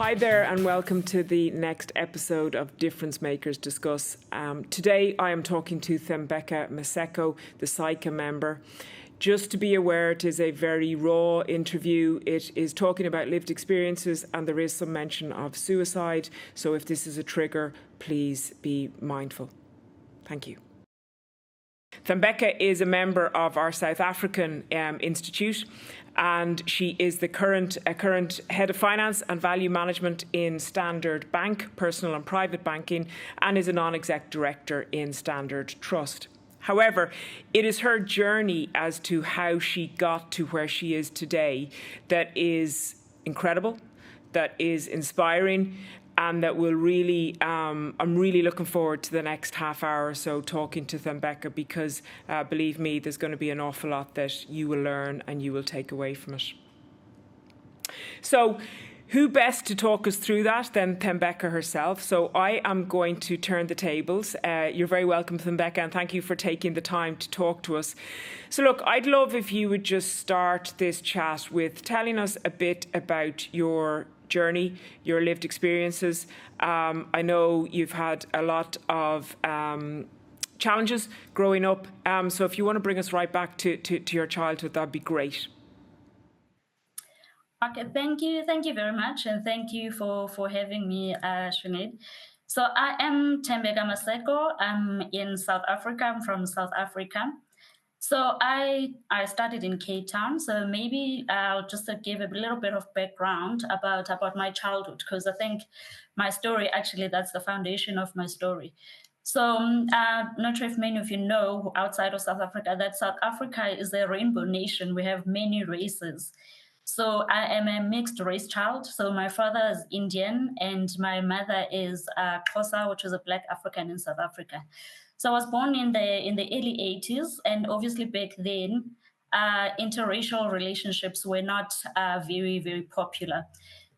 Hi there and welcome to the next episode of Difference Makers Discuss. Today I am talking to Thembeka Maseko, the SAICA member. Just to be aware, it is a very raw interview. It is talking about lived experiences and there is some mention of suicide. So if this is a trigger, please be mindful. Thank you. Thambeka is a member of our South African Institute, and she is the current head of finance and value management in Standard Bank, personal and private banking, and is a non-exec director in Standard Trust. However, it is her journey as to how she got to where she is today that is incredible, that is inspiring, and that will really, I'm really looking forward to the next half hour or so talking to Thembeka because, believe me, there's going to be an awful lot that you will learn and you will take away from it. So, who best to talk us through that than Thembeka herself? So I am going to turn the tables. You're very welcome, Thembeka, and thank you for taking the time to talk to us. So look, I'd love if you would just start this chat with telling us a bit about your journey, your lived experiences. I know you've had a lot of challenges growing up. So if you want to bring us right back to your childhood, that'd be great. Okay, thank you very much, and thank you for having me, Sinead. So I am Thembeka Maseko. I'm in South Africa. I'm from South Africa. So I studied in Cape Town. So maybe I'll just give a little bit of background about my childhood, because I think my story, actually, that's the foundation of my story. So not sure if many of you know outside of South Africa that South Africa is a rainbow nation. We have many races. So I am a mixed race child. So my father is Indian and my mother is Xhosa, which is a Black African in South Africa. So I was born in the early 80s, and obviously back then, interracial relationships were not very, very popular.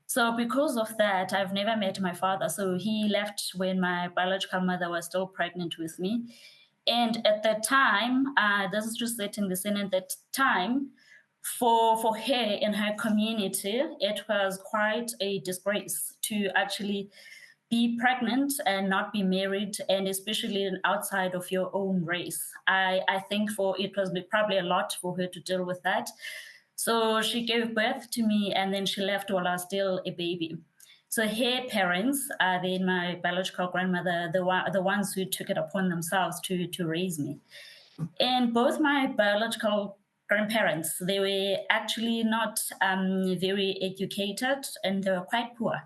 So because of that, I've never met my father. So he left when my biological mother was still pregnant with me. And at that time, this is just setting the scene, at that time, for her in her community, it was quite a disgrace to actually be pregnant and not be married, and especially outside of your own race. I think it was probably a lot for her to deal with that. So she gave birth to me, and then she left while I was still a baby. So her parents, then my biological grandmother, the ones who took it upon themselves to raise me. And both my biological grandparents, they were actually not very educated, and they were quite poor.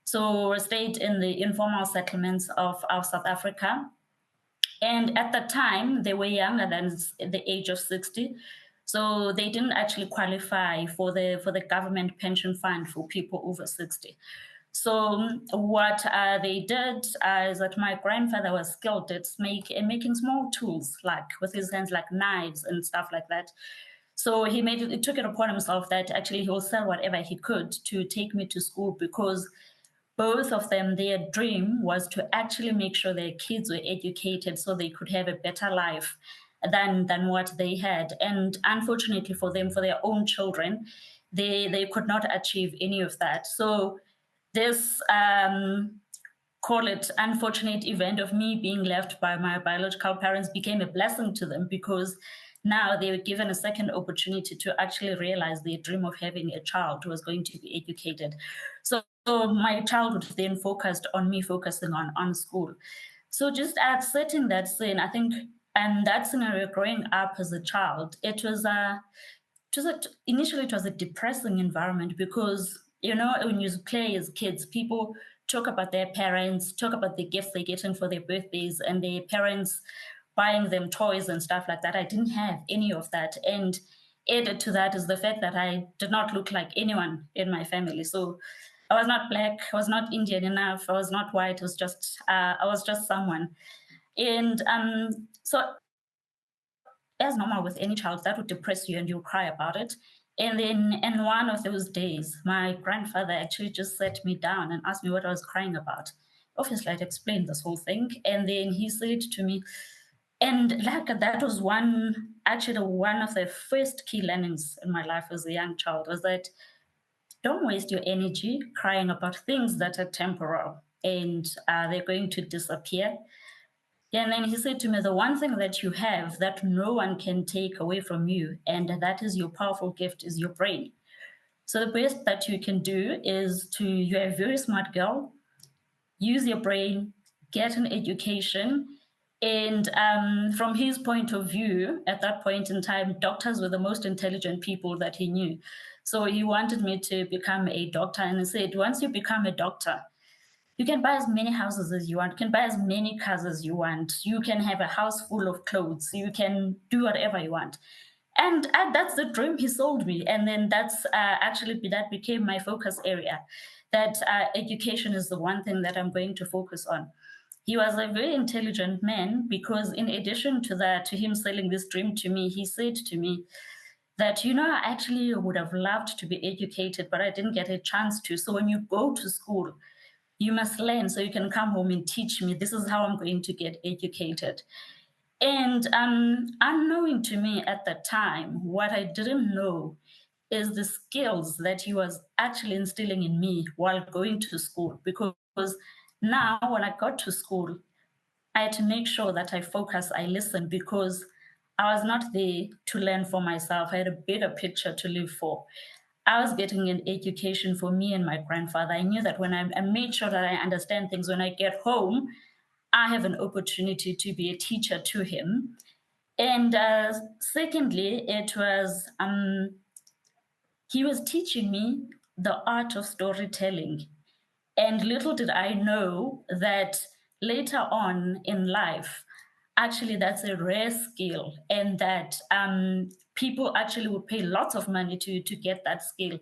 So we stayed in the informal settlements of South Africa. And at that time, they were younger than the age of 60. So they didn't actually qualify for the government pension fund for people over 60. So what they did is that my grandfather was skilled at making small tools, like with his hands, like knives and stuff like that. So he took it upon himself that actually he will sell whatever he could to take me to school, because both of them, their dream was to actually make sure their kids were educated so they could have a better life than what they had. And unfortunately for them, for their own children, they could not achieve any of that. So this call it unfortunate event of me being left by my biological parents became a blessing to them, because now they were given a second opportunity to actually realize their dream of having a child who was going to be educated. So my childhood then focused on me focusing on school. So just at setting that scene, I think, and that scenario growing up as a child, initially it was a depressing environment, because when you play as kids, people talk about their parents, talk about the gifts they're getting for their birthdays, and their parents buying them toys and stuff like that. I didn't have any of that. And added to that is the fact that I did not look like anyone in my family. So I was not Black, I was not Indian enough, I was not white, I was just someone. And so as normal with any child, that would depress you and you'll cry about it. And then in one of those days, my grandfather actually just sat me down and asked me what I was crying about. Obviously, I'd explained this whole thing. And then he said to me, and like that was one of the first key learnings in my life as a young child, was that don't waste your energy crying about things that are temporal and they're going to disappear. And then he said to me, the one thing that you have that no one can take away from you, and that is your powerful gift, is your brain. So the best that you can do is you're a very smart girl, use your brain, get an education. And from his point of view, at that point in time, doctors were the most intelligent people that he knew. So he wanted me to become a doctor. And he said, once you become a doctor, you can buy as many houses as you want, you can buy as many cars as you want, you can have a house full of clothes, you can do whatever you want. And that's the dream he sold me. And then that became my focus area, that education is the one thing that I'm going to focus on. He was a very intelligent man, because in addition to that, to him selling this dream to me, he said to me that, I actually would have loved to be educated, but I didn't get a chance to. So when you go to school, you must learn so you can come home and teach me. This is how I'm going to get educated. And unknowing to me at the time, what I didn't know is the skills that he was actually instilling in me while going to school. Because now, when I got to school, I had to make sure that I focus, I listen, because I was not there to learn for myself. I had a bigger picture to live for. I was getting an education for me and my grandfather. I knew that when I made sure that I understand things, when I get home, I have an opportunity to be a teacher to him. And secondly, it was he was teaching me the art of storytelling. And little did I know that later on in life, actually, that's a rare skill, and that people actually would pay lots of money to get that skill.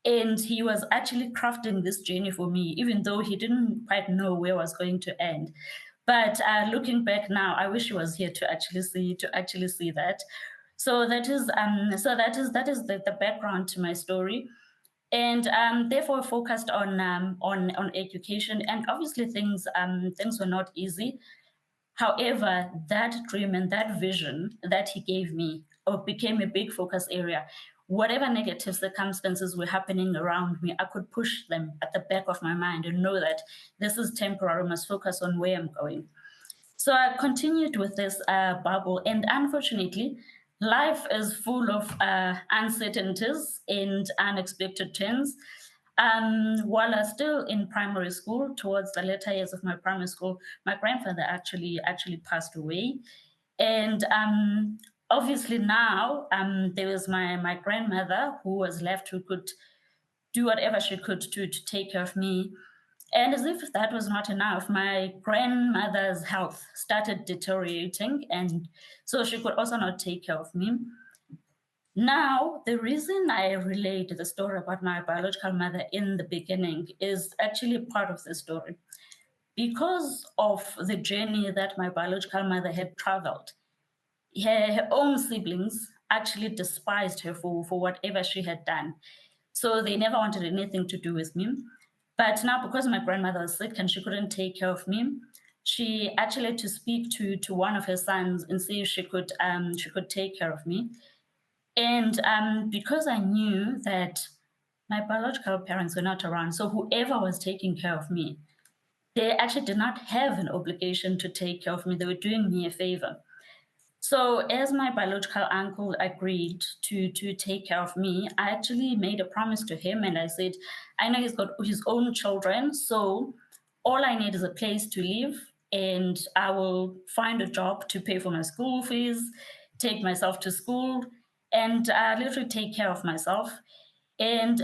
And he was actually crafting this journey for me, even though he didn't quite know where I was going to end. But looking back now, I wish he was here to actually see that. So that is the background to my story. And therefore focused on education. And obviously things were not easy. However, that dream and that vision that he gave me became a big focus area. Whatever negative circumstances were happening around me, I could push them at the back of my mind and know that this is temporary, I must focus on where I'm going. So I continued with this bubble, and unfortunately, life is full of uncertainties and unexpected turns. While I was still in primary school, towards the later years of my primary school, my grandfather actually passed away, and obviously now there was my grandmother, who was left, who could do whatever she could to take care of me. And as if that was not enough, my grandmother's health started deteriorating, and so she could also not take care of me. Now, the reason I relate the story about my biological mother in the beginning is actually part of the story. Because of the journey that my biological mother had traveled, her own siblings actually despised her for whatever she had done. So they never wanted anything to do with me. But now, because my grandmother was sick and she couldn't take care of me, she actually had to speak to one of her sons and see if she could take care of me. And because I knew that my biological parents were not around, so whoever was taking care of me, they actually did not have an obligation to take care of me. They were doing me a favor. So, as my biological uncle agreed to take care of me, I actually made a promise to him, and I said, I know he's got his own children, so all I need is a place to live, and I will find a job to pay for my school fees, take myself to school, and literally take care of myself. And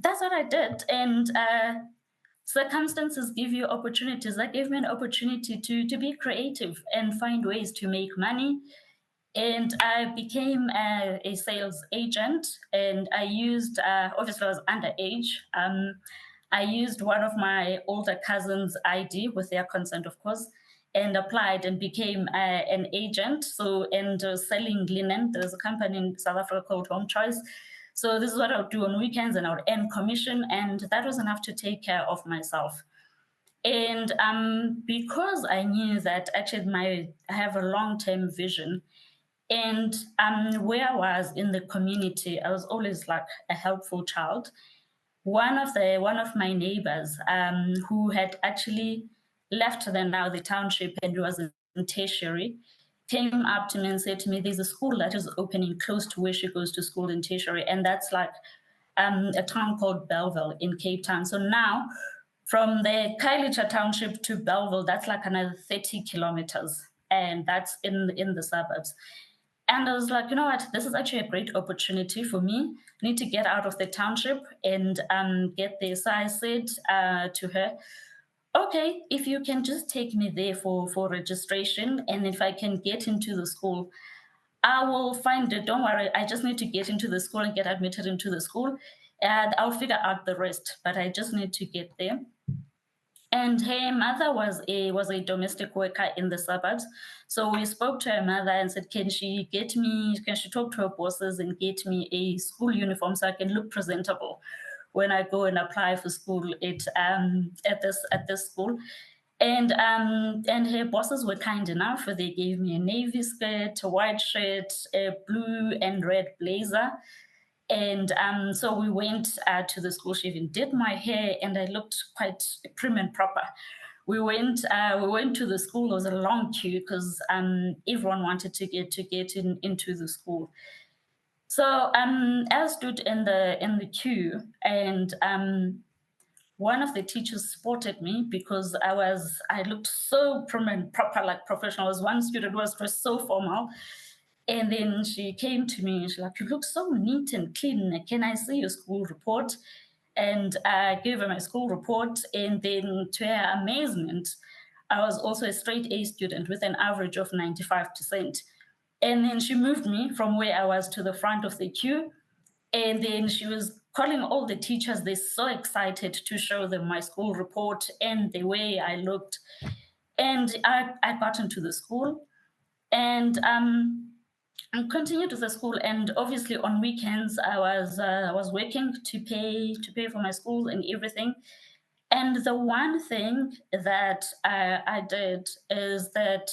that's what I did. And circumstances give you opportunities. That gave me an opportunity to be creative and find ways to make money. And I became a sales agent, and I used, obviously I was underage. I used one of my older cousins' ID with their consent, of course, and applied and became an agent. So, and selling linen. There's a company in South Africa called Home Choice. So this is what I would do on weekends, and I would earn commission, and that was enough to take care of myself. And because I knew that actually I have a long-term vision, and where I was in the community, I was always like a helpful child. one of my neighbors who had actually left the township and was in tertiary came up to me and said to me, there's a school that is opening close to where she goes to school in tertiary, and that's like a town called Bellville in Cape Town. So now from the Khayelitsha township to Bellville, that's like another 30 kilometers, and that's in the suburbs. And I was like, you know what, this is actually a great opportunity for me. I need to get out of the township and get there. So I said to her, okay, if you can just take me there for registration, and if I can get into the school, I will find it. Don't worry, I just need to get into the school and get admitted into the school, and I'll figure out the rest, but I just need to get there. And her mother was a domestic worker in the suburbs. So we spoke to her mother and said, can she talk to her bosses and get me a school uniform so I can look presentable when I go and apply for school at this school. And her bosses were kind enough. They gave me a navy skirt, a white shirt, a blue and red blazer. And so we went to the school. She even did my hair, and I looked quite prim and proper. We went to the school. There was a long queue because everyone wanted to get into the school. So I stood in the queue, and one of the teachers spotted me because I looked so prim and proper, like professional. As one student was dressed so formal. And then she came to me and she's like, you look so neat and clean. Can I see your school report? And I gave her my school report. And then to her amazement, I was also a straight A student with an average of 95%. And then she moved me from where I was to the front of the queue. And then she was calling all the teachers. They're so excited to show them my school report and the way I looked. And I got into the school. And continued to the school, and obviously on weekends I was working to pay for my school and everything. And the one thing that I did is that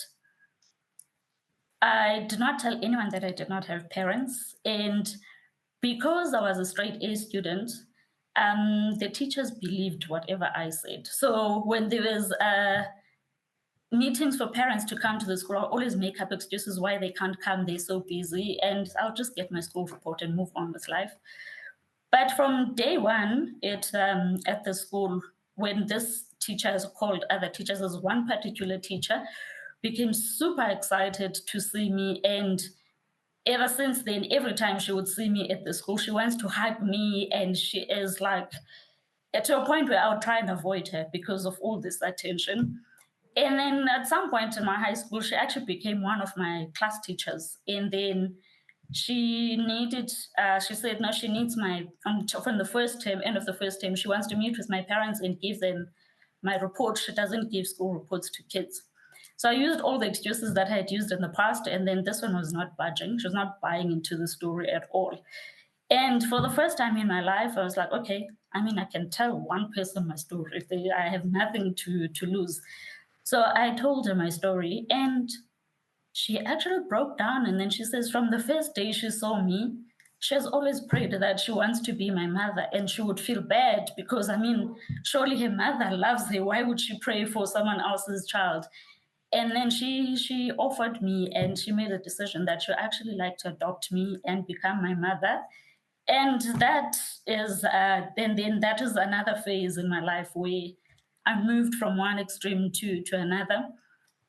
I did not tell anyone that I did not have parents, and because I was a straight A student, the teachers believed whatever I said. So when there was meetings for parents to come to the school, I'll always make up excuses why they can't come. They're so busy, and I'll just get my school report and move on with life. But from day one at the school, when this teacher has called other teachers, there's one particular teacher became super excited to see me. And ever since then, every time she would see me at the school, she wants to hug me. And she is like, to a point where I would try and avoid her because of all this attention. And then at some point in my high school, she actually became one of my class teachers. And then she said, no, she needs from the first term, end of the first term, she wants to meet with my parents and give them my report. She doesn't give school reports to kids. So I used all the excuses that I had used in the past. And then this one was not budging. She was not buying into the story at all. And for the first time in my life, I was like, okay, I mean, I can tell one person my story. I have nothing to lose. So I told her my story, and she actually broke down. And then she says, from the first day she saw me, she has always prayed that she wants to be my mother, and she would feel bad because, I mean, surely her mother loves her. Why would she pray for someone else's child? And then she offered me, and she made a decision that she would actually like to adopt me and become my mother. And that is then that is another phase in my life where I moved from one extreme to another.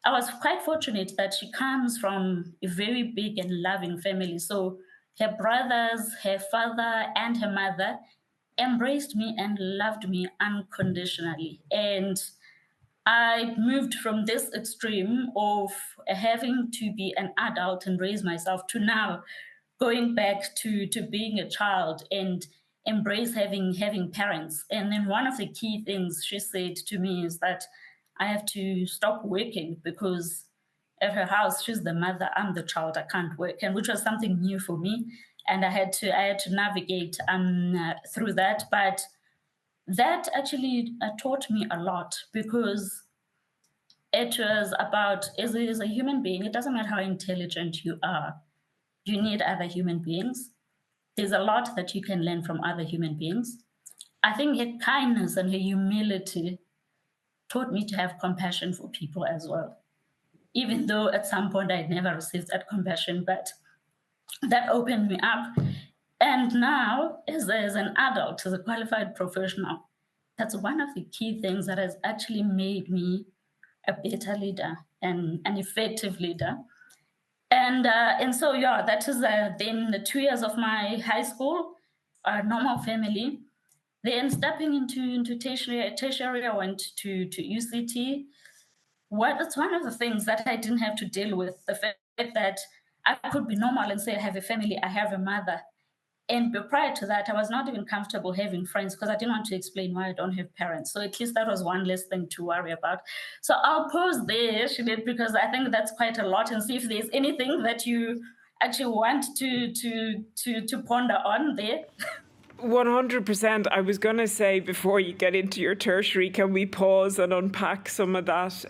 I was quite fortunate that she comes from a very big and loving family. So her brothers, her father, and her mother embraced me and loved me unconditionally. And I moved from this extreme of having to be an adult and raise myself to now going back to being a child and embrace having parents. And then one of the key things she said to me is that I have to stop working because at her house she's the mother, I'm the child, I can't work, and which was something new for me. And I had to navigate through that. But that actually taught me a lot because it was about, as a human being, it doesn't matter how intelligent you are, you need other human beings. There's a lot that you can learn from other human beings. I think her kindness and her humility taught me to have compassion for people as well. Even though at some point I never received that compassion, but that opened me up. And now, as an adult, as a qualified professional, that's one of the key things that has actually made me a better leader and an effective leader. And so, yeah, that is then the 2 years of my high school, normal family. Then stepping into tertiary, I went to UCT. That's one of the things that I didn't have to deal with, the fact that I could be normal and say I have a family, I have a mother. And prior to that, I was not even comfortable having friends because I didn't want to explain why I don't have parents. So at least that was one less thing to worry about. So I'll pause there, Sinead, because I think that's quite a lot, and see if there's anything that you actually want to ponder on there. 100%. I was going to say, before you get into your tertiary, can we pause and unpack some of that?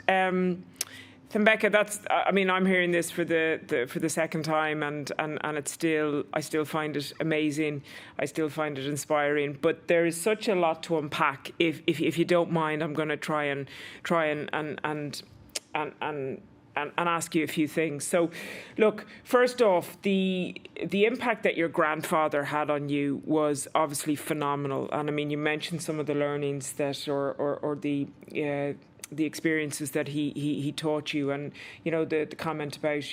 Thembeka, I'm hearing this for the second time, and I still find it amazing. I still find it inspiring. But there is such a lot to unpack. If you don't mind, I'm going to try and ask you a few things. So, look, first off, the impact that your grandfather had on you was obviously phenomenal. And I mean, you mentioned some of the learnings that, or the experiences that he taught you, and the comment about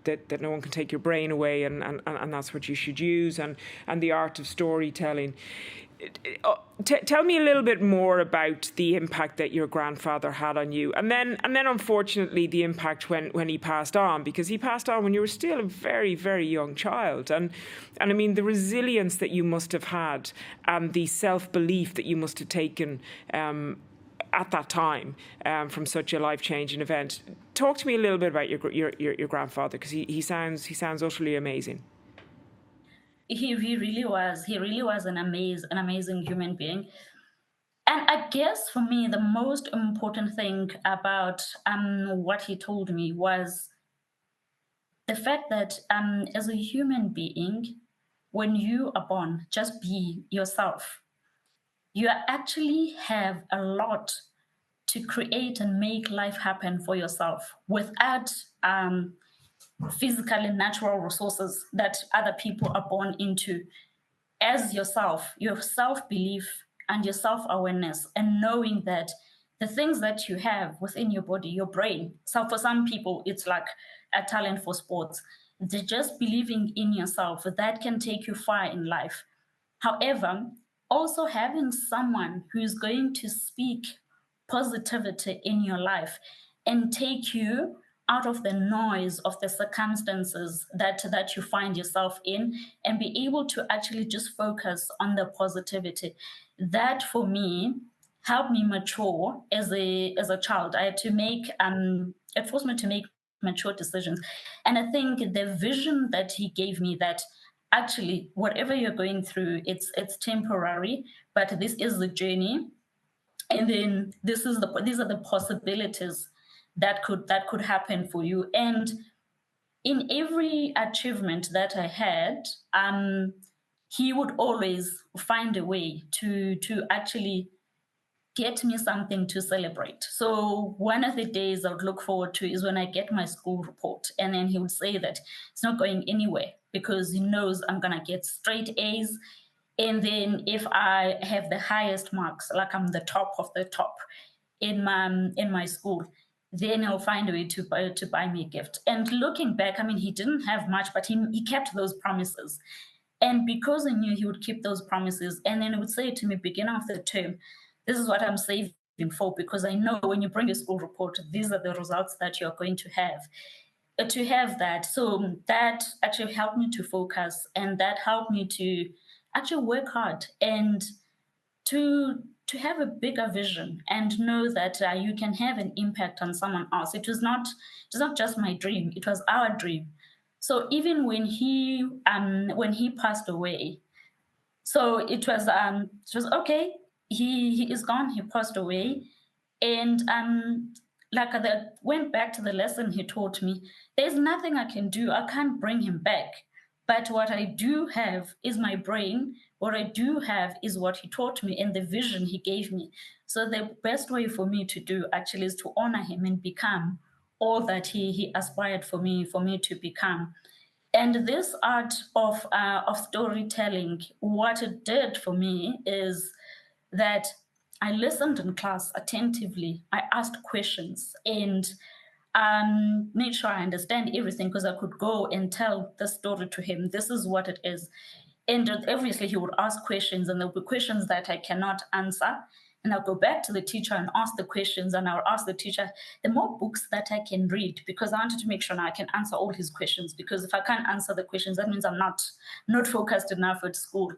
that no one can take your brain away, and that's what you should use, and the art of storytelling. Tell me a little bit more about the impact that your grandfather had on you, and then unfortunately the impact when he passed on, because he passed on when you were still a very, very young child, and I mean the resilience that you must have had, and the self-belief that you must have taken at that time from such a life-changing event. Talk to me a little bit about your grandfather, because he sounds utterly amazing. He really was. He really was an amazing human being. And I guess for me, the most important thing about what he told me was the fact that as a human being, when you are born, just be yourself. You actually have a lot to create and make life happen for yourself without physical and natural resources that other people are born into. As yourself, your self-belief and your self-awareness, and knowing that the things that you have within your body, your brain. So for some people, it's like a talent for sports. They're just believing in yourself, that can take you far in life. However, also having someone who's going to speak positivity in your life and take you out of the noise of the circumstances that you find yourself in, and be able to actually just focus on the positivity. That for me helped me mature as a child. I had to make it forced me to make mature decisions. And I think the vision that he gave me, that actually whatever you're going through, it's temporary, but this is the journey, and then these are the possibilities that could happen for you. And in every achievement that I had, he would always find a way to actually get me something to celebrate. So one of the days I would look forward to is when I get my school report, and then he would say that it's not going anywhere because he knows I'm gonna get straight A's. And then if I have the highest marks, like I'm the top of the top in my school, then he'll find a way to buy me a gift. And looking back, I mean, he didn't have much, but he kept those promises. And because I knew he would keep those promises, and then he would say to me, beginning of the term, this is what I'm saving for, because I know when you bring a school report, these are the results that you're going to have. To have that, so that actually helped me to focus, and that helped me to actually work hard and to have a bigger vision and know that you can have an impact on someone else. It was not just my dream; it was our dream. So even when he passed away, so it was okay. He is gone. He passed away, and like went back to the lesson he taught me. There's nothing I can do. I can't bring him back, But what I do have is my brain. What I do have is what he taught me and the vision he gave me. So the best way for me to do actually is to honor him and become all that he aspired for me to become. And this art of storytelling, what it did for me is that I listened in class attentively. I asked questions and made sure I understand everything, because I could go and tell the story to him. This is what it is. And obviously, he would ask questions, and there would be questions that I cannot answer. And I'll go back to the teacher and ask the questions, and I'll ask the teacher the more books that I can read, because I wanted to make sure now I can answer all his questions. Because if I can't answer the questions, that means I'm not focused enough at school.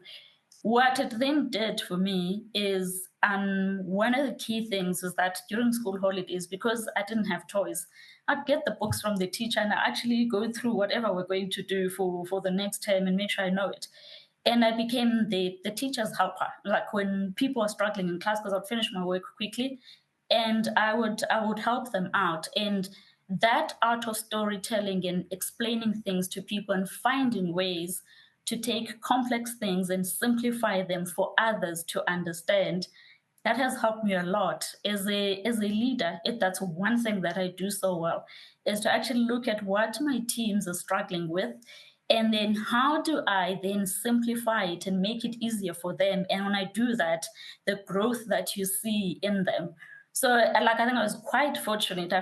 What it then did for me is one of the key things is that during school holidays, because I didn't have toys, I'd get the books from the teacher and I actually go through whatever we're going to do for the next term and make sure I know it. And I became the teacher's helper. Like when people are struggling in class, because I'd finish my work quickly, and I would help them out. And that art of storytelling and explaining things to people and finding ways to take complex things and simplify them for others to understand, that has helped me a lot as a leader. That's one thing that I do so well, is to actually look at what my teams are struggling with, and then how do I then simplify it and make it easier for them. And when I do that, the growth that you see in them. So like, I think I was quite fortunate. I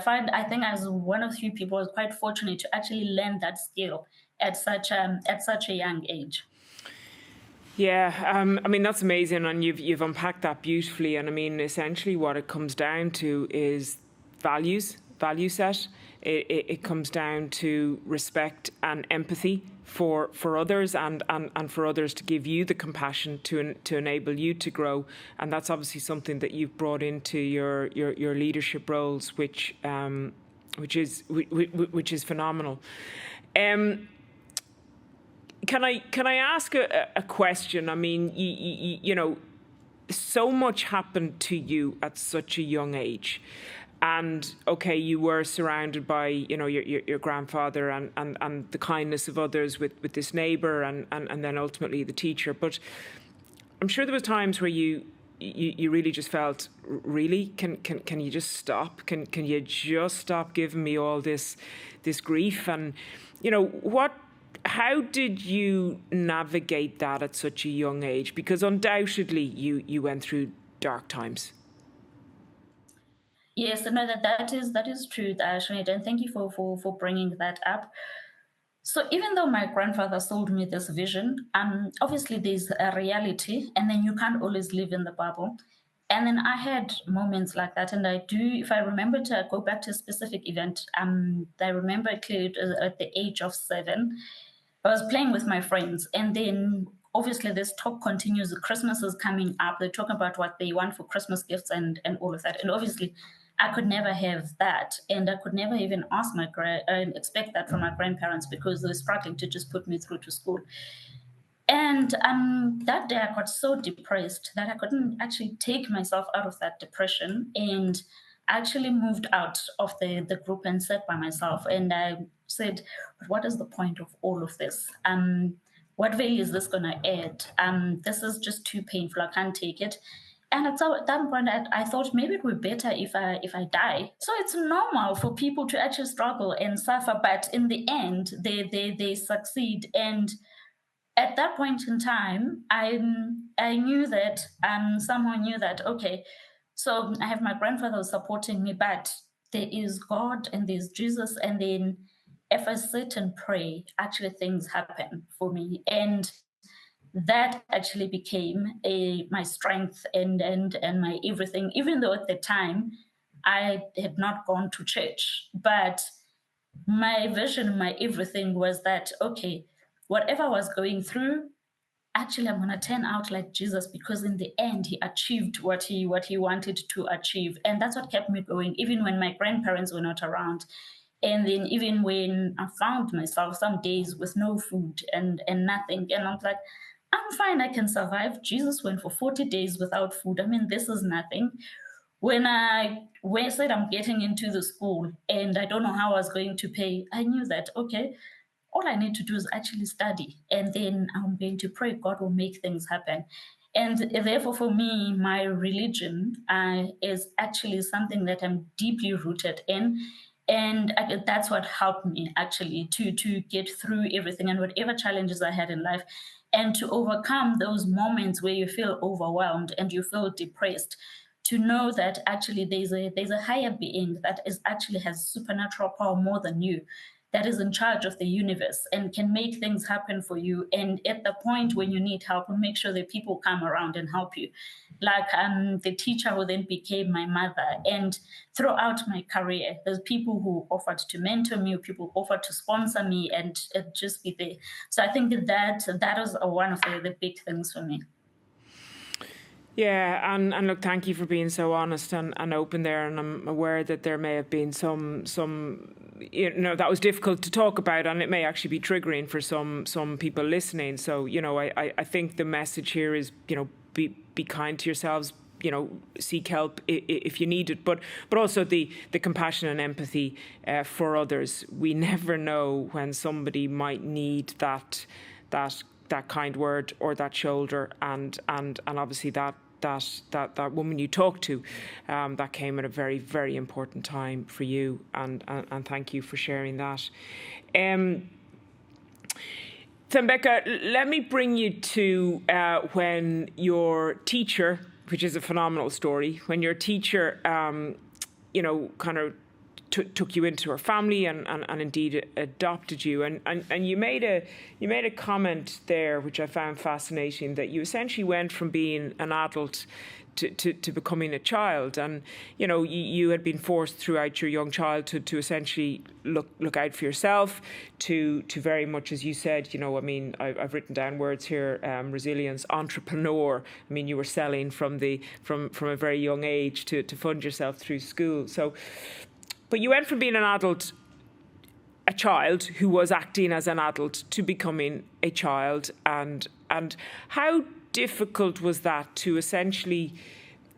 think I was one of the few people who was quite fortunate to actually learn that skill at such a young age. Yeah, I mean, that's amazing, and you've unpacked that beautifully. And I mean, essentially, what it comes down to is value set. It comes down to respect and empathy for others, and for others to give you the compassion to enable you to grow. And that's obviously something that you've brought into your leadership roles, which is phenomenal. Can I ask a question? I mean, you know, so much happened to you at such a young age. And okay, you were surrounded by, you know, your grandfather and the kindness of others with this neighbour and then ultimately the teacher. But I'm sure there was times where you really just felt, really, can you just stop? Can you just stop giving me all this grief? And you know, how did you navigate that at such a young age? Because undoubtedly you went through dark times. Yes, no, that is true, Sinead, and thank you for bringing that up. So even though my grandfather sold me this vision, obviously there's a reality, and then you can't always live in the bubble. And then I had moments like that, and I do, if I remember to go back to a specific event, I remember clearly at the age of 7, I was playing with my friends, and then obviously this talk continues. Christmas is coming up. They talk about what they want for Christmas gifts and all of that. And obviously, I could never have that, and I could never even ask expect that from my grandparents, because they were struggling to just put me through to school. And that day I got so depressed that I couldn't actually take myself out of that depression, and actually moved out of the group and sat by myself. And I said, but what is the point of all of this? What value is this going to add? This is just too painful. I can't take it. And at that point, I thought maybe it would be better if I die. So it's normal for people to actually struggle and suffer, but in the end, they succeed. And at that point in time, I knew that someone knew that, okay, so I have my grandfather supporting me, but there is God and there's Jesus, and then if I sit and pray, actually things happen for me. And that actually became my strength and my everything, even though at the time I had not gone to church. But my vision, my everything was that, okay, whatever I was going through, actually I'm going to turn out like Jesus, because in the end he achieved what he wanted to achieve. And that's what kept me going, even when my grandparents were not around. And then even when I found myself some days with no food and nothing, and I'm like, I'm fine, I can survive. Jesus went for 40 days without food. I mean, this is nothing. When I said I'm getting into the school and I don't know how I was going to pay, I knew that, okay, all I need to do is actually study, and then I'm going to pray God will make things happen. And therefore, for me, my religion is actually something that I'm deeply rooted in. And that's what helped me actually to get through everything and whatever challenges I had in life, and to overcome those moments where you feel overwhelmed and you feel depressed, to know that actually there's a higher being that is actually has supernatural power more than you, that is in charge of the universe and can make things happen for you. And at the point when you need help, make sure that people come around and help you. Like the teacher who then became my mother. And throughout my career, there's people who offered to mentor me, people offered to sponsor me, and just be there. So I think that was one of the big things for me. Yeah, and look, thank you for being so honest and open there. And I'm aware that there may have been some that was difficult to talk about, and it may actually be triggering for some people listening. So I think the message here is be kind to yourselves. Seek help if you need it, but also the compassion and empathy for others. We never know when somebody might need that kind word or that shoulder, and obviously that woman you talked to, that came at a very, very important time for you, and thank you for sharing that. Thembeka, let me bring you to when your teacher, which is a phenomenal story, when your teacher, kind of took you into her family and indeed adopted you, and you made a comment there which I found fascinating, that you essentially went from being an adult to becoming a child, and you had been forced throughout your young childhood to essentially look out for yourself, to very much, as you said, I've written down words here, resilience, entrepreneur. I mean, you were selling from a very young age to fund yourself through school. But you went from being an adult, a child who was acting as an adult, to becoming a child. And how difficult was that, to essentially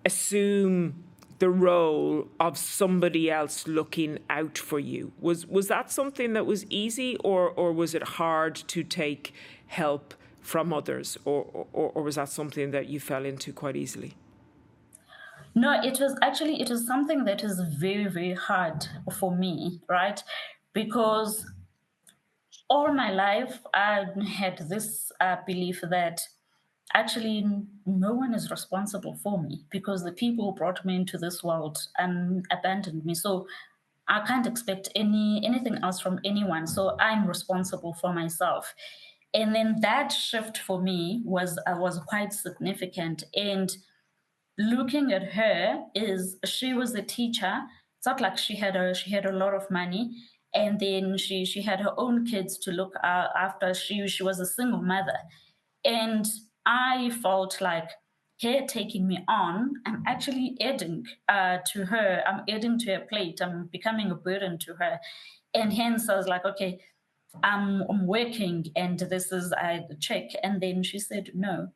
assume the role of somebody else looking out for you? Was that something that was easy, or was it hard to take help from others, or was that something that you fell into quite easily? No, it was something that is very, very hard for me, right? Because all my life I had this belief that actually no one is responsible for me, because the people who brought me into this world abandoned me. So I can't expect anything else from anyone. So I'm responsible for myself. And then that shift for me was quite significant. And looking at her, is she was a teacher. It's not like she had a lot of money, and then she had her own kids to look after. She was a single mother, and I felt like her taking me on, I'm actually adding to her. I'm adding to her plate. I'm becoming a burden to her, and hence I was like, okay, I'm working, and this is a check. And then she said, no,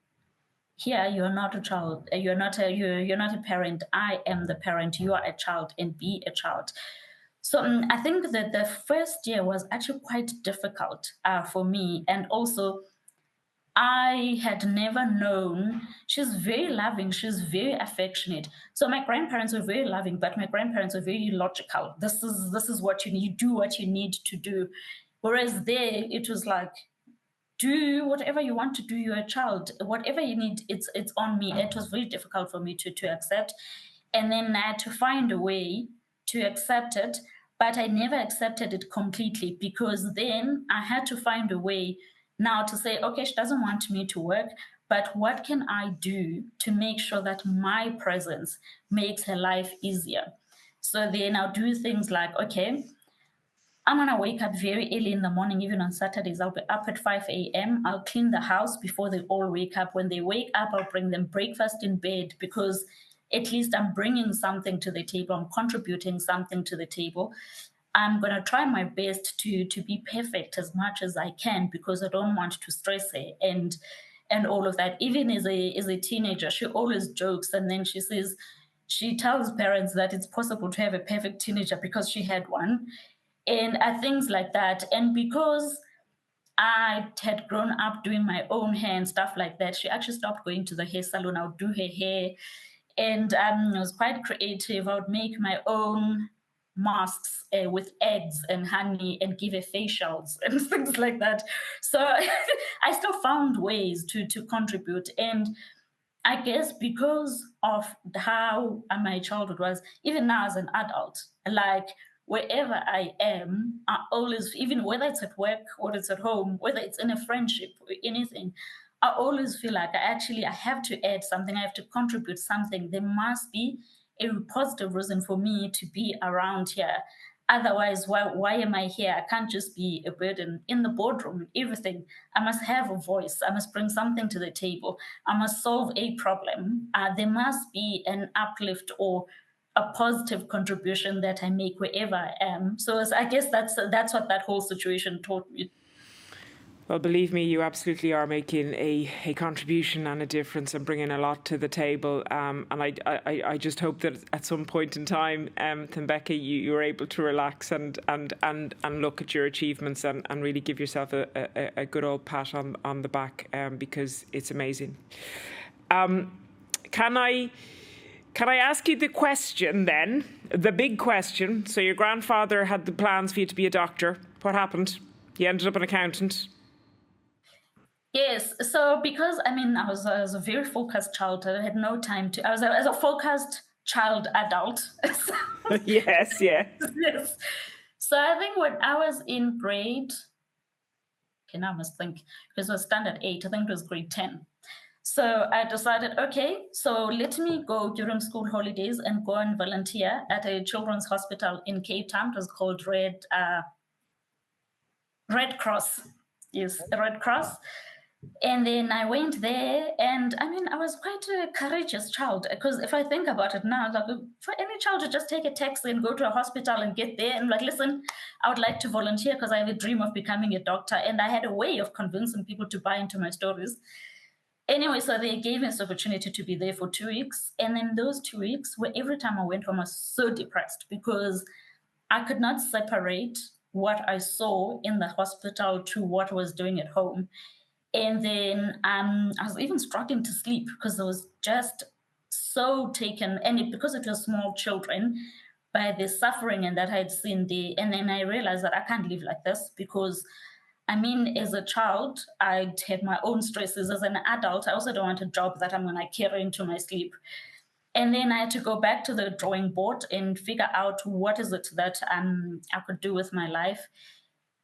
here you're not a child, you're not a parent, I am the parent, you are a child, and be a child. So I think that the first year was actually quite difficult for me. And also, I had never known. She's very loving, she's very affectionate. So my grandparents were very loving, but my grandparents were very logical. This is what you need, do what you need to do. Whereas there it was like, do whatever you want to do, you're a child, whatever you need, it's on me. It was very difficult for me to accept, and then I had to find a way to accept it, but I never accepted it completely, because then I had to find a way now to say, okay, she doesn't want me to work, but what can I do to make sure that my presence makes her life easier? So then I'll do things like, okay, I'm gonna wake up very early in the morning, even on Saturdays. I'll be up at 5 a.m. I'll clean the house before they all wake up. When they wake up, I'll bring them breakfast in bed, because at least I'm bringing something to the table. I'm contributing something to the table. I'm gonna try my best to be perfect as much as I can, because I don't want to stress her and all of that. Even as a teenager, she always jokes, and then she tells parents that it's possible to have a perfect teenager because she had one, and things like that. And because I had grown up doing my own hair and stuff like that. She actually stopped going to the hair salon. I would do her hair. And I was quite creative. I would make my own masks with eggs and honey and give her facials and things like that. So I still found ways to contribute. And I guess because of how my childhood was, even now as an adult, like wherever I am, I always, even whether it's at work or it's at home, whether it's in a friendship or anything, I always feel like I have to add something, I have to contribute something. There must be a positive reason for me to be around here. Otherwise, why am I here? I can't just be a burden in the boardroom, everything. I must have a voice. I must bring something to the table. I must solve a problem. There must be an uplift or a positive contribution that I make wherever I am. So I guess that's what that whole situation taught me. Well, believe me, you absolutely are making a contribution and a difference and bringing a lot to the table. And I just hope that at some point in time, Thembeka, you're able to relax and look at your achievements and really give yourself a good old pat on the back, because it's amazing. Can I ask you the question then, the big question? So your grandfather had the plans for you to be a doctor. What happened? You ended up an accountant. Yes, so because I was a very focused child. I had no time to. I was a focused child adult. Yes. Yes. So I think when I was in grade, okay, now I must think, because it was standard 8. I think it was grade 10. So I decided, okay, so let me go during school holidays and go and volunteer at a children's hospital in Cape Town. It was called Red Cross. Yes, Red Cross. And then I went there, and I was quite a courageous child, because if I think about it now, like, for any child to just take a taxi and go to a hospital and get there and like, listen, I would like to volunteer because I have a dream of becoming a doctor. And I had a way of convincing people to buy into my stories. Anyway, so they gave me this opportunity to be there for 2 weeks. And then those 2 weeks, where every time I went home, I was so depressed because I could not separate what I saw in the hospital to what I was doing at home. And then I was even struggling to sleep because I was just so taken, and because it was small children, by the suffering and that I had seen there. And then I realized that I can't live like this because, as a child, I'd have my own stresses. As an adult, I also don't want a job that I'm going to carry into my sleep. And then I had to go back to the drawing board and figure out what is it that I could do with my life.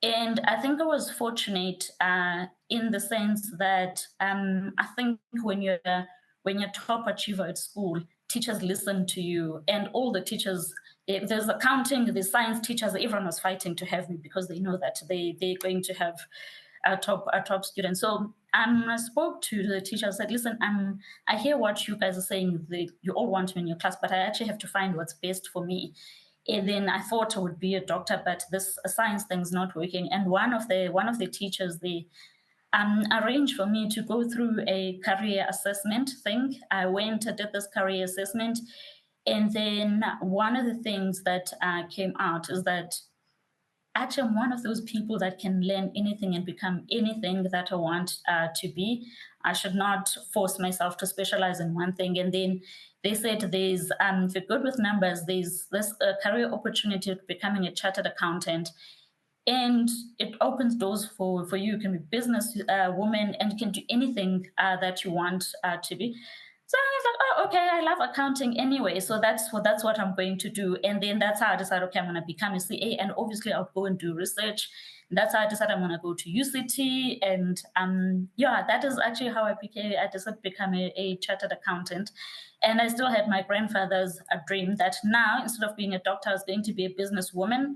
And I think I was fortunate in the sense that I think when you're top achiever at school, teachers listen to you, and all the teachers. There's accounting, there's science teachers. Everyone was fighting to have me because they know that they're going to have a top student. So I spoke to the teacher. I said, listen, I hear what you guys are saying. You all want me in your class, but I actually have to find what's best for me. And then I thought I would be a doctor, but this science thing's not working. And one of the teachers, they arranged for me to go through a career assessment thing. I went, I did this career assessment, and then one of the things that came out is that actually I'm one of those people that can learn anything and become anything that I want to be. I should not force myself to specialize in one thing. And then they said there's, if you're good with numbers, there's this career opportunity of becoming a chartered accountant. And it opens doors for you. You can be a business woman and you can do anything that you want to be. So I was like, oh, okay, I love accounting anyway. So that's what I'm going to do. And then that's how I decided, okay, I'm going to become a CA. And obviously I'll go and do research. And that's how I decided I'm going to go to UCT. And that is actually how I decided to become a chartered accountant. And I still had my grandfather's dream that now, instead of being a doctor, I was going to be a businesswoman.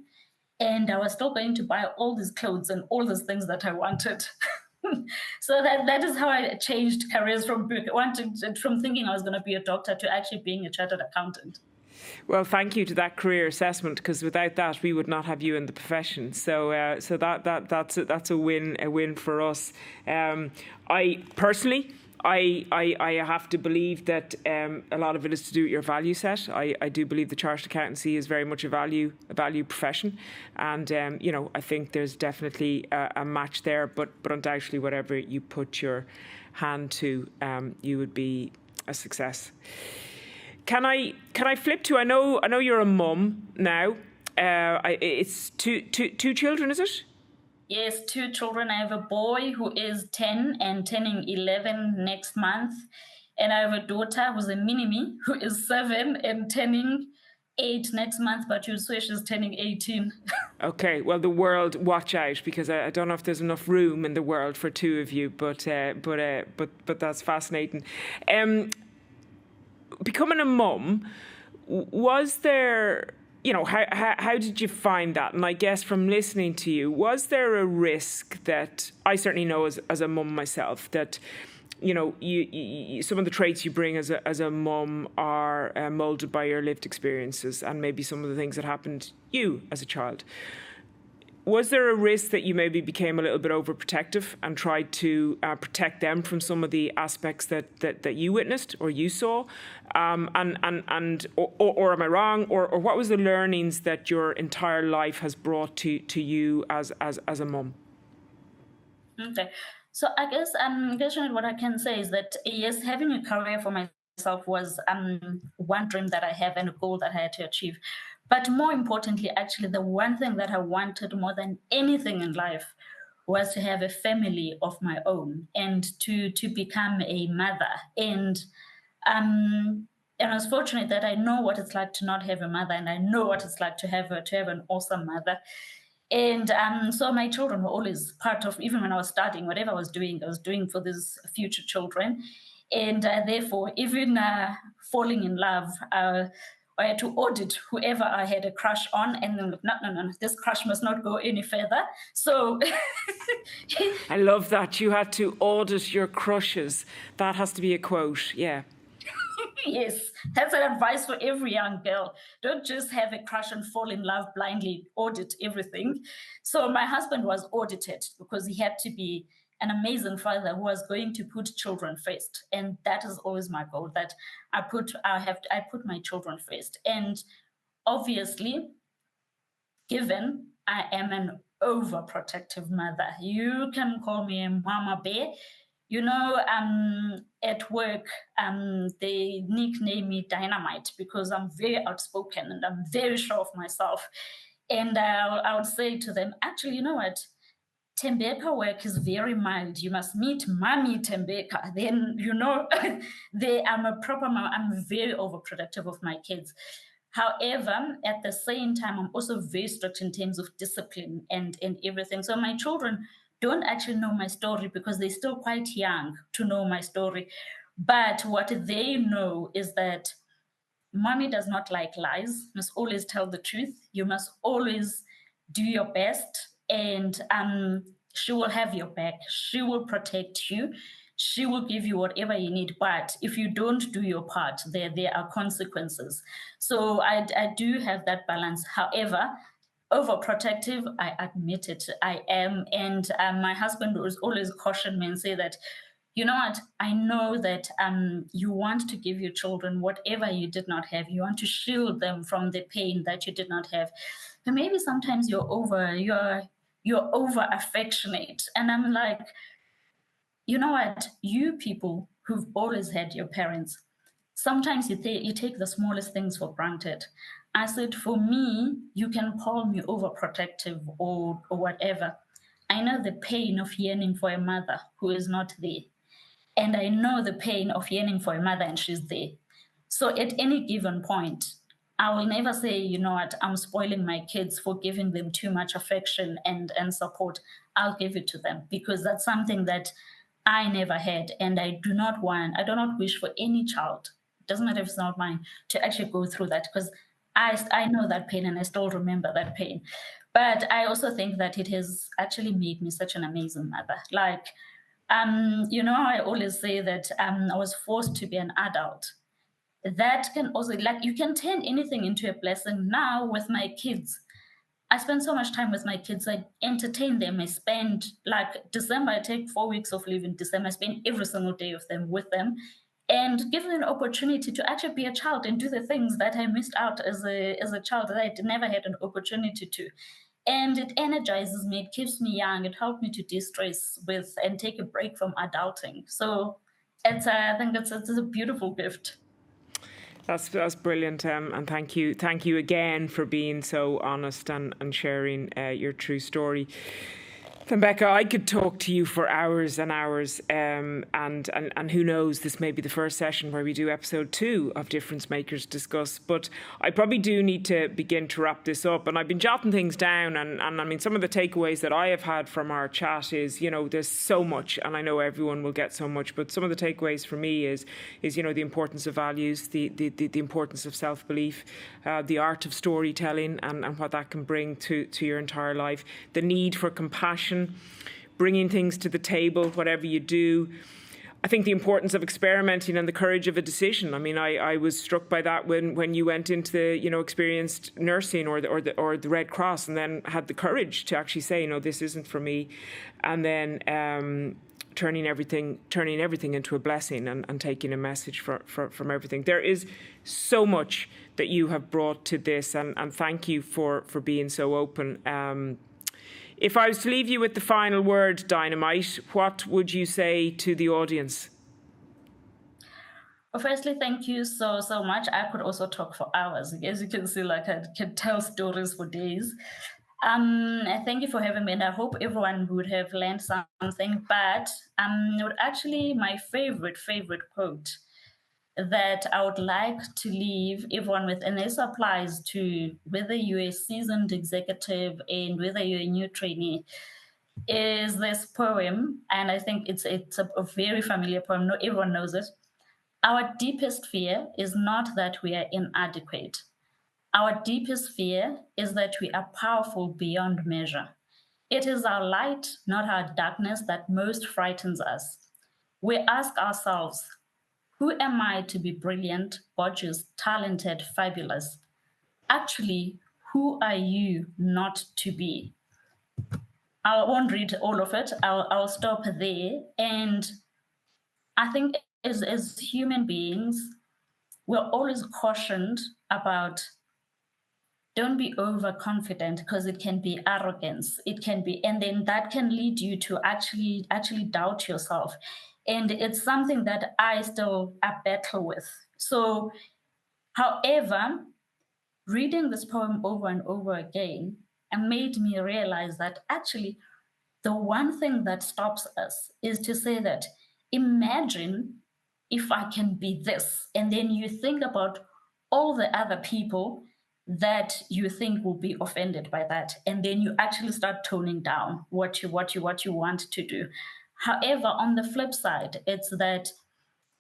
And I was still going to buy all these clothes and all these things that I wanted. So that is how I changed careers from thinking I was going to be a doctor to actually being a chartered accountant. Well, thank you to that career assessment, because without that, we would not have you in the profession. So that's a win for us. I I have to believe that a lot of it is to do with your value set. I do believe the chartered accountancy is very much a value profession, and I think there's definitely a match there. But undoubtedly, whatever you put your hand to, you would be a success. Can I flip to? I know you're a mum now. It's two children, is it? Yes, 2 children. I have a boy who is 10 and turning 11 next month. And I have a daughter who's a mini-me who is 7 and turning 8 next month, but you swear she's turning 18. Okay, well, the world, watch out, because I don't know if there's enough room in the world for 2 of you, but that's fascinating. Becoming a mum, was there... how did you find that? And I guess from listening to you, was there a risk that I certainly know as a mum myself that, you some of the traits you bring as a mum are molded by your lived experiences and maybe some of the things that happened to you as a child. Was there a risk that you maybe became a little bit overprotective and tried to protect them from some of the aspects that you witnessed or you saw? Or am I wrong? Or what was the learnings that your entire life has brought to you as a mum? Okay. So I guess what I can say is that, yes, having a career for myself was one dream that I have and a goal that I had to achieve. But more importantly, actually, the one thing that I wanted more than anything in life was to have a family of my own and to become a mother. And I was fortunate that I know what it's like to not have a mother, and I know what it's like to have an awesome mother. And so my children were always part of, even when I was studying, whatever I was doing for these future children. And therefore, even falling in love, I had to audit whoever I had a crush on, and then no, this crush must not go any further. So I love that. You had to audit your crushes. That has to be a quote, yeah. Yes, that's an advice for every young girl. Don't just have a crush and fall in love blindly, audit everything. So my husband was audited because he had to be an amazing father who was going to put children first. And that is always my goal, that I put my children first. And obviously, given I am an overprotective mother, you can call me a mama bear. At work, they nickname me Dynamite because I'm very outspoken and I'm very sure of myself. And I would say to them, actually, you know what? Thembeka work is very mild. You must meet Mommy Thembeka. Then, I'm a proper mom. I'm very overprotective of my kids. However, at the same time, I'm also very strict in terms of discipline and everything. So my children don't actually know my story because they're still quite young to know my story. But what they know is that mommy does not like lies. You must always tell the truth. You must always do your best, and she will have your back. She will protect you. She will give you whatever you need. But if you don't do your part, there are consequences. So I do have that balance. However, overprotective, I admit it, I am. And my husband was always caution me and say that, you know what, I know that you want to give your children whatever you did not have. You want to shield them from the pain that you did not have. But maybe sometimes you're over affectionate. And I'm like, you know what, you people who've always had your parents, sometimes you take the smallest things for granted. I said, for me, you can call me overprotective or whatever. I know the pain of yearning for a mother who is not there. And I know the pain of yearning for a mother and she's there. So at any given point, I will never say, you know what, I'm spoiling my kids for giving them too much affection and support. I'll give it to them because that's something that I never had. And I do not wish for any child, it doesn't matter if it's not mine, to actually go through that because I know that pain and I still remember that pain. But I also think that it has actually made me such an amazing mother. Like, I always say that I was forced to be an adult. That can also, like, you can turn anything into a blessing. Now with my kids, I spend so much time with my kids. I entertain them. I spend, like, December, I take 4 weeks of leave in December. I spend every single day of them with them, and give them an opportunity to actually be a child and do the things that I missed out as a child, that I never had an opportunity to. And it energizes me. It keeps me young. It helped me to de-stress with and take a break from adulting. So I think it's a beautiful gift. That's brilliant, and thank you again for being so honest and sharing your true story. Thembeka, I could talk to you for hours and hours, and who knows, this may be the first session where we do episode 2 of Difference Makers Discuss, but I probably do need to begin to wrap this up. And I've been jotting things down, and I mean, some of the takeaways that I have had from our chat is, there's so much, and I know everyone will get so much, but some of the takeaways for me is the importance of values, the importance of self-belief, the art of storytelling, and what that can bring to your entire life, the need for compassion, bringing things to the table, whatever you do. I think the importance of experimenting and the courage of a decision. I mean, I was struck by that when you went into the, experienced nursing or the Red Cross, and then had the courage to actually say, this isn't for me, and then turning everything into a blessing and taking a message from everything. There is so much that you have brought to this, and thank you for being so open. If I was to leave you with the final word, Dynamite, what would you say to the audience? Well, firstly, thank you so much. I could also talk for hours. As you can see, like, I can tell stories for days. Thank you for having me, and I hope everyone would have learned something. But actually, my favorite quote that I would like to leave everyone with, and this applies to whether you're a seasoned executive and whether you're a new trainee, is this poem. And I think it's a very familiar poem. Not everyone knows it. Our deepest fear is not that we are inadequate. Our deepest fear is that we are powerful beyond measure. It is our light, not our darkness, that most frightens us. We ask ourselves, who am I to be brilliant, gorgeous, talented, fabulous? Actually, who are you not to be? I won't read all of it. I'll stop there. And I think as human beings, we're always cautioned about, don't be overconfident, because it can be arrogance. It can be, and then that can lead you to actually doubt yourself. And it's something that I still battle with. So, however, reading this poem over and over again, it made me realize that actually the one thing that stops us is to say that, imagine if I can be this. And then you think about all the other people that you think will be offended by that. And then you actually start toning down what you want to do. However, on the flip side, it's that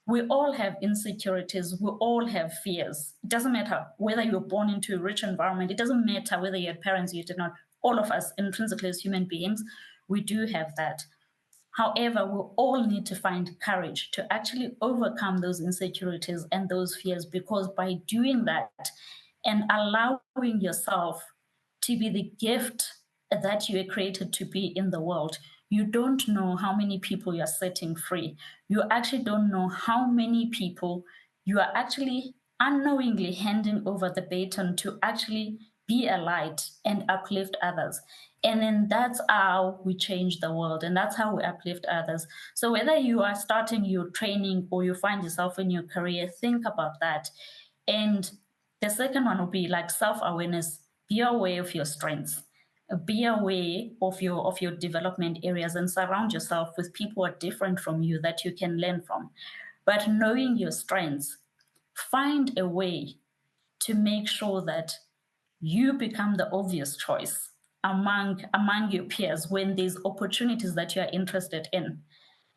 we all have insecurities. We all have fears. It doesn't matter whether you're born into a rich environment. It doesn't matter whether you had parents you did not. All of us, intrinsically as human beings, we do have that. However, we all need to find courage to actually overcome those insecurities and those fears, because by doing that and allowing yourself to be the gift that you are created to be in the world, you don't know how many people you're setting free. You actually don't know how many people you are actually unknowingly handing over the baton to actually be a light and uplift others. And then that's how we change the world, and that's how we uplift others. So whether you are starting your training or you find yourself in your career, think about that. And the second one will be like self-awareness. Be aware of your strengths. Be aware of your development areas, and surround yourself with people who are different from you that you can learn from. But knowing your strengths, find a way to make sure that you become the obvious choice among your peers when there's opportunities that you are interested in.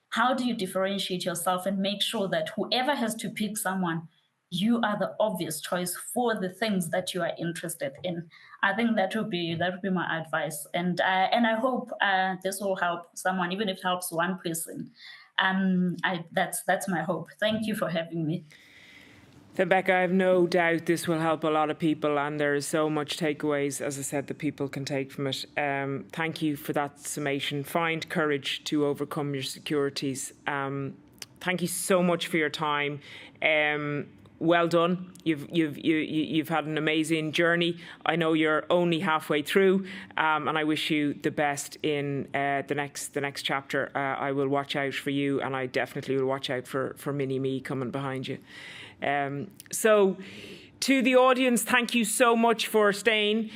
How do you differentiate yourself and make sure that whoever has to pick someone, you are the obvious choice for the things that you are interested in? I think that would be my advice, and I hope this will help someone, even if it helps one person. That's my hope. Thank you for having me. Thembeka, I have no doubt this will help a lot of people, and there is so much takeaways, as I said, that people can take from it. Thank you for that summation. Find courage to overcome your securities. Thank you so much for your time. Well done. You've had an amazing journey. I know you're only halfway through, and I wish you the best in the next chapter. I will watch out for you, and I definitely will watch out for Mini Me coming behind you. So, to the audience, thank you so much for staying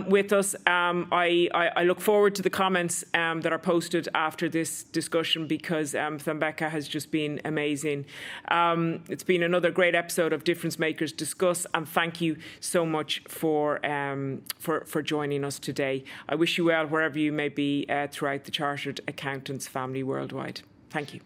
with us. I look forward to the comments that are posted after this discussion, because Thambeka has just been amazing. It's been another great episode of Difference Makers Discuss, and thank you so much for joining us today. I wish you well wherever you may be throughout the Chartered Accountants family worldwide. Thank you.